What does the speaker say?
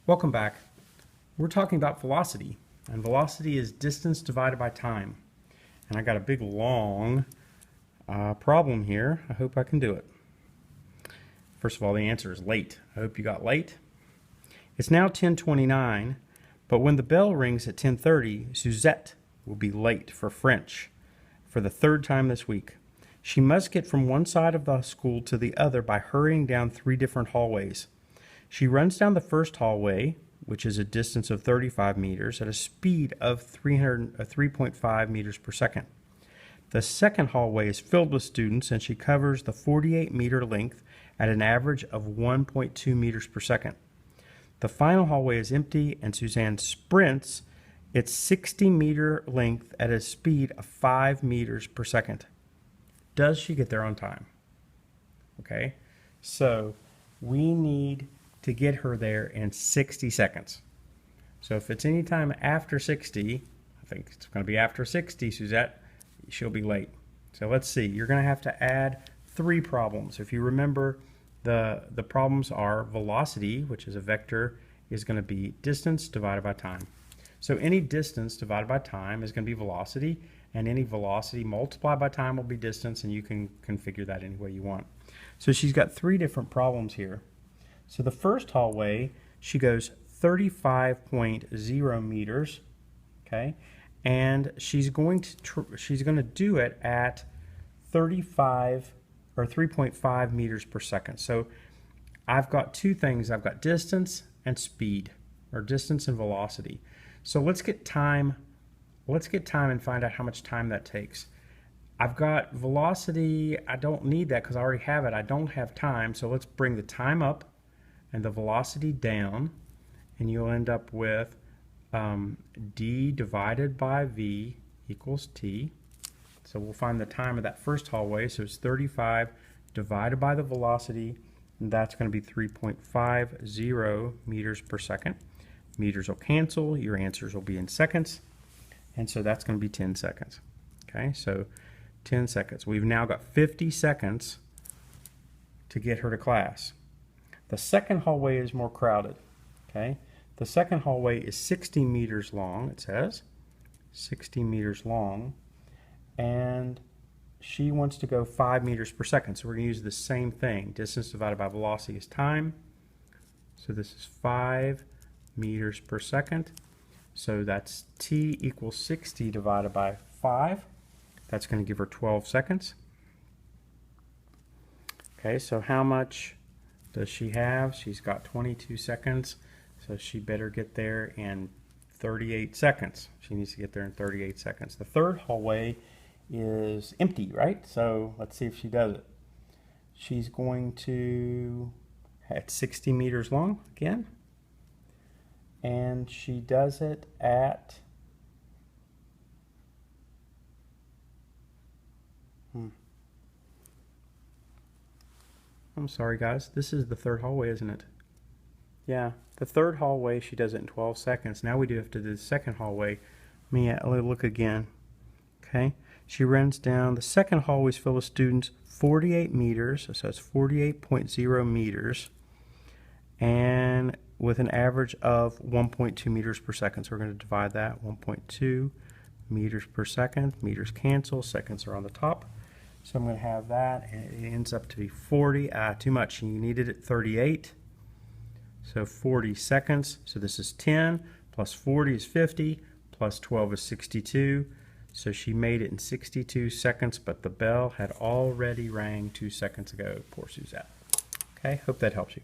Welcome back. We're talking about velocity, and velocity is distance divided by time. And I got a big long problem here. I hope I can do it. First of all, the answer is late. I hope you got late. It's now 10:29, but when the bell rings at 10:30, Suzette will be late for French for the third time this week. She must get from one side of the school to the other by hurrying down 3 different hallways. She runs down the first hallway, which is a distance of 35 meters, at a speed of 3.5 meters per second. The second hallway is filled with students, and she covers the 48-meter length at an average of 1.2 meters per second. The final hallway is empty, and Suzanne sprints its 60-meter length at a speed of 5 meters per second. Does she get there on time? Okay, so we need to get her there in 60 seconds. So if it's any time after 60, I think it's going to be after 60, Suzette, she'll be late. So let's see, you're going to have to add 3 problems. If you remember, the problems are velocity, which is a vector, is going to be distance divided by time. So any distance divided by time is going to be velocity, and any velocity multiplied by time will be distance, and you can configure that any way you want. So she's got 3 different problems here. So the first hallway, she goes 35.0 meters, okay, and she's going to do it at 35 or 3.5 meters per second. So I've got 2 things. I've got distance and speed, or distance and velocity. So let's get time. Let's get time and find out how much time that takes. I've got velocity. I don't need that because I already have it. I don't have time. So let's bring the time up and the velocity down, and you'll end up with d divided by v equals t. So we'll find the time of that first hallway. So it's 35 divided by the velocity, and that's going to be 3.50 meters per second. Meters will cancel. Your answers will be in seconds, and so that's going to be 10 seconds. Okay, so 10 seconds. We've now got 50 seconds to get her to class. The second hallway is more crowded. Okay, the second hallway is 60 meters long, it says. 60 meters long. And she wants to go 5 meters per second. So we're going to use the same thing. Distance divided by velocity is time. So this is 5 meters per second. So that's t equals 60 divided by 5. That's going to give her 12 seconds. Okay, so how much does she have? She's got 22 seconds, so she better get there in 38 seconds. She needs to get there in 38 seconds. The third hallway is empty, right? So let's see if she does it. She's going to, at 60 meters long again, and she does it at I'm sorry guys, this is the third hallway, isn't it? Yeah, the third hallway, she does it in 12 seconds. Now we do have to do the second hallway. Let me look again. Okay, she runs down, the second hallway is full of students, 48 meters, so it's 48.0 meters, and with an average of 1.2 meters per second. So we're going to divide that, 1.2 meters per second. Meters cancel, seconds are on the top. So I'm going to have that, and it ends up to be 40. Too much. You needed it 38. So 40 seconds. So this is 10 plus 40 is 50 plus 12 is 62. So she made it in 62 seconds, but the bell had already rang 2 seconds ago. Poor Suzette. Okay, hope that helps you.